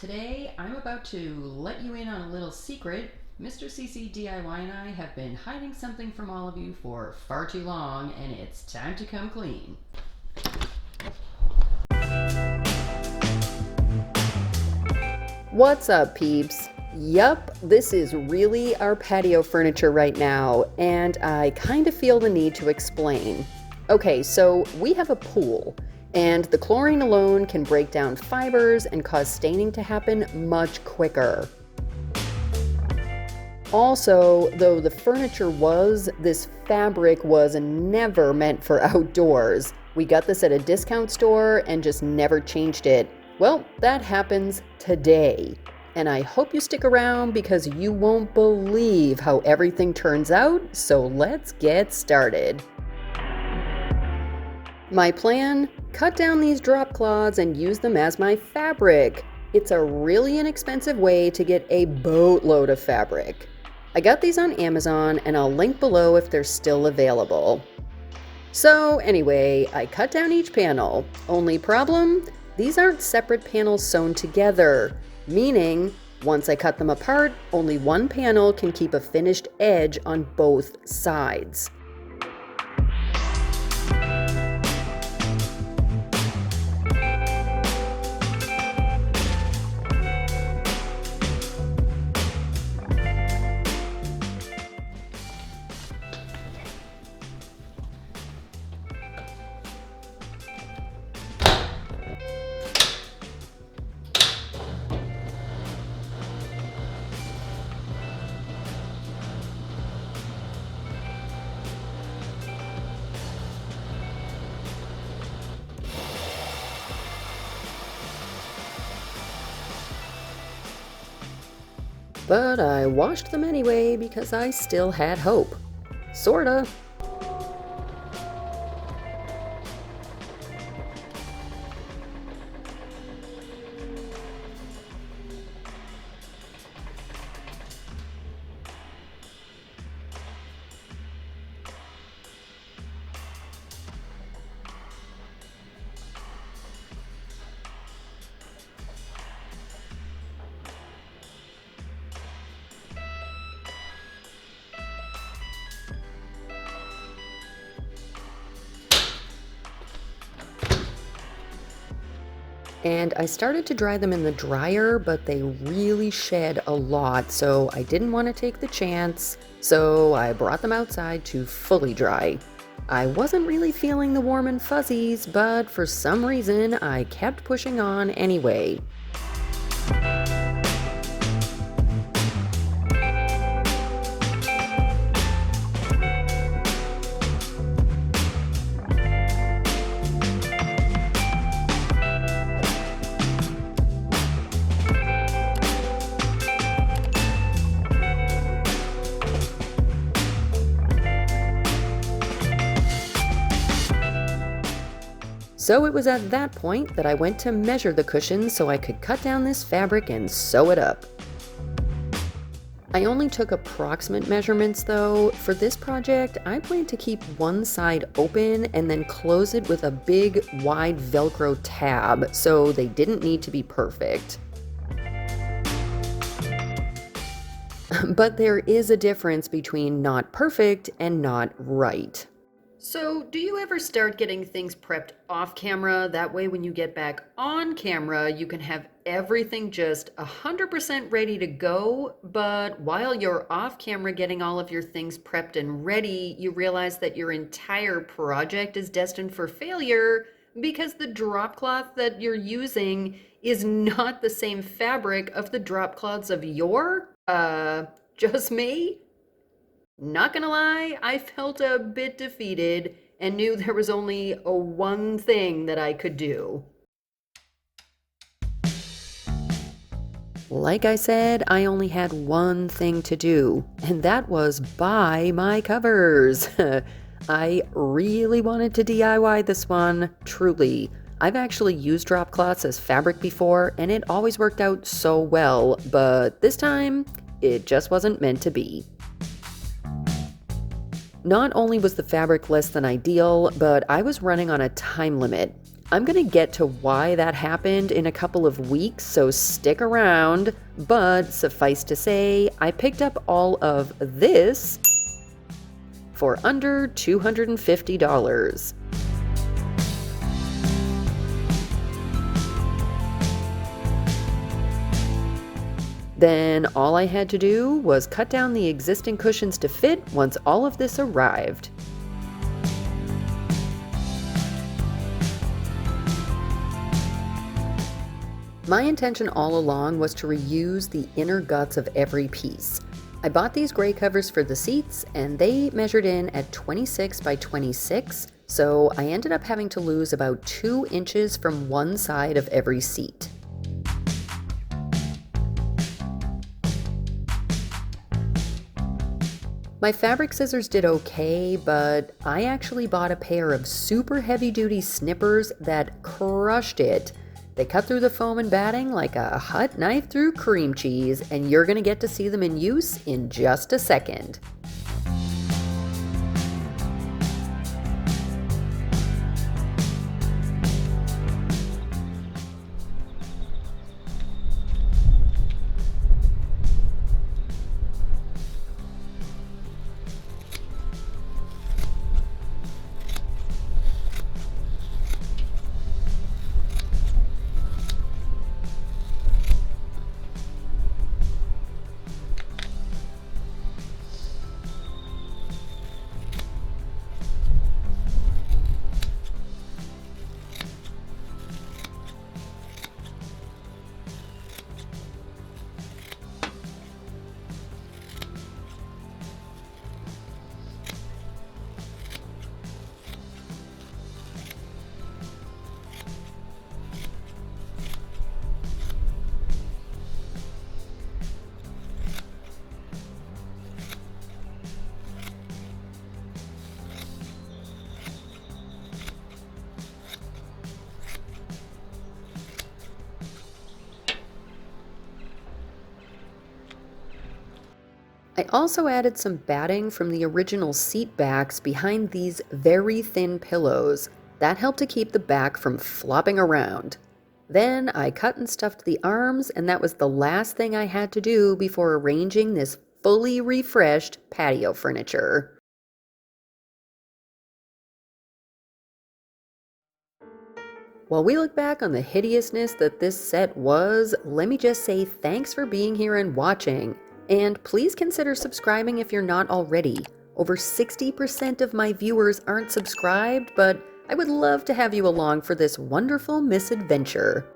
Today, I'm about to let you in on a little secret. Mr. CC DIY and I have been hiding something from all of you for far too long, and it's time to come clean. What's up, peeps? Yup, this is really our patio furniture right now, and I kind of feel the need to explain. Okay, so we have a pool, and the chlorine alone can break down fibers and cause staining to happen much quicker. Also, though the furniture this fabric was never meant for outdoors. We got this at a discount store and just never changed it. Well, that happens today. And I hope you stick around because you won't believe how everything turns out, so let's get started. My plan? Cut down these drop cloths and use them as my fabric. It's a really inexpensive way to get a boatload of fabric. I got these on Amazon and I'll link below if they're still available. So anyway, I cut down each panel. Only problem? These aren't separate panels sewn together, meaning once I cut them apart, only one panel can keep a finished edge on both sides. But I washed them anyway because I still had hope. Sorta. And I started to dry them in the dryer, but they really shed a lot, so I didn't want to take the chance, so I brought them outside to fully dry. I wasn't really feeling the warm and fuzzies, but for some reason I kept pushing on anyway. So it was at that point that I went to measure the cushions so I could cut down this fabric and sew it up. I only took approximate measurements though. For this project, I plan to keep one side open and then close it with a big, wide Velcro tab, so they didn't need to be perfect. But there is a difference between not perfect and not right. So, do you ever start getting things prepped off camera? That way when you get back on camera, you can have everything just 100% ready to go, but while you're off camera getting all of your things prepped and ready, you realize that your entire project is destined for failure because the drop cloth that you're using is not the same fabric of the drop cloths of just me? Not gonna lie, I felt a bit defeated and knew there was only one thing that I could do. Like I said, I only had one thing to do, and that was buy my covers. I really wanted to DIY this one, truly. I've actually used drop cloths as fabric before, and it always worked out so well, but this time, it just wasn't meant to be. Not only was the fabric less than ideal, but I was running on a time limit. I'm gonna get to why that happened in a couple of weeks, so stick around. But suffice to say, I picked up all of this for under $250. Then all I had to do was cut down the existing cushions to fit once all of this arrived. My intention all along was to reuse the inner guts of every piece. I bought these gray covers for the seats and they measured in at 26 by 26, so I ended up having to lose about 2 inches from one side of every seat. My fabric scissors did okay, but I actually bought a pair of super heavy-duty snippers that crushed it. They cut through the foam and batting like a hot knife through cream cheese, and you're gonna get to see them in use in just a second. I also added some batting from the original seat backs behind these very thin pillows. That helped to keep the back from flopping around. Then I cut and stuffed the arms, and that was the last thing I had to do before arranging this fully refreshed patio furniture. While we look back on the hideousness that this set was, let me just say thanks for being here and watching. And please consider subscribing if you're not already. Over 60% of my viewers aren't subscribed, but I would love to have you along for this wonderful misadventure.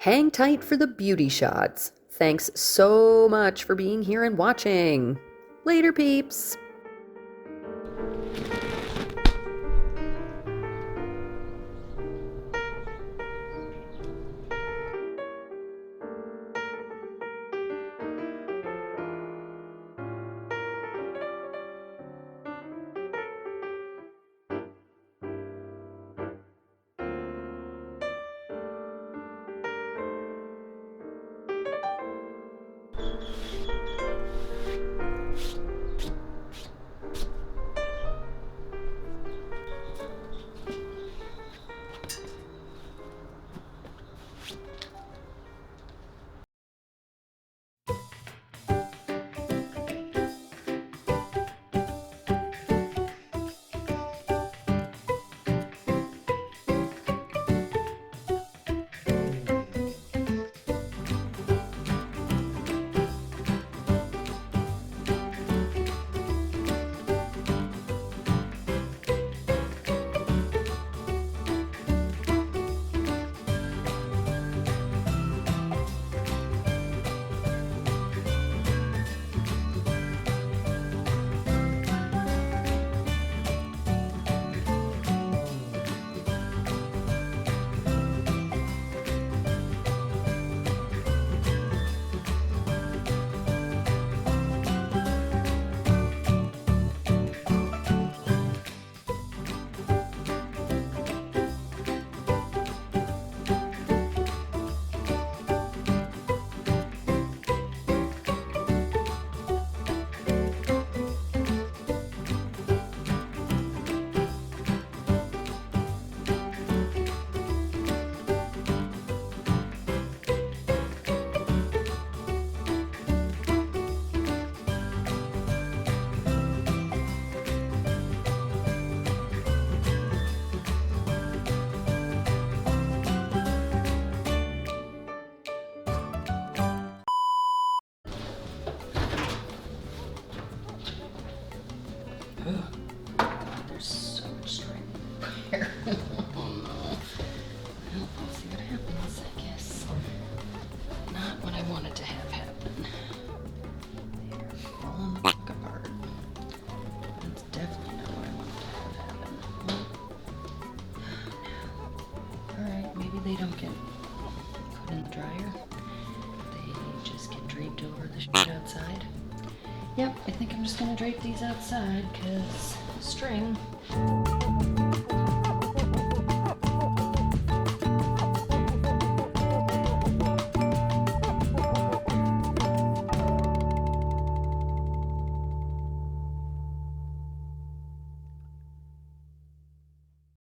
Hang tight for the beauty shots. Thanks so much for being here and watching. Later, peeps! see what happens, I guess. Not what I wanted to have happen. They're falling the fuck apart. That's definitely not what I wanted to have happen. Well, alright, maybe they don't get put in the dryer. They just get draped over the shit outside. Yep, I think I'm just gonna drape these outside, because string.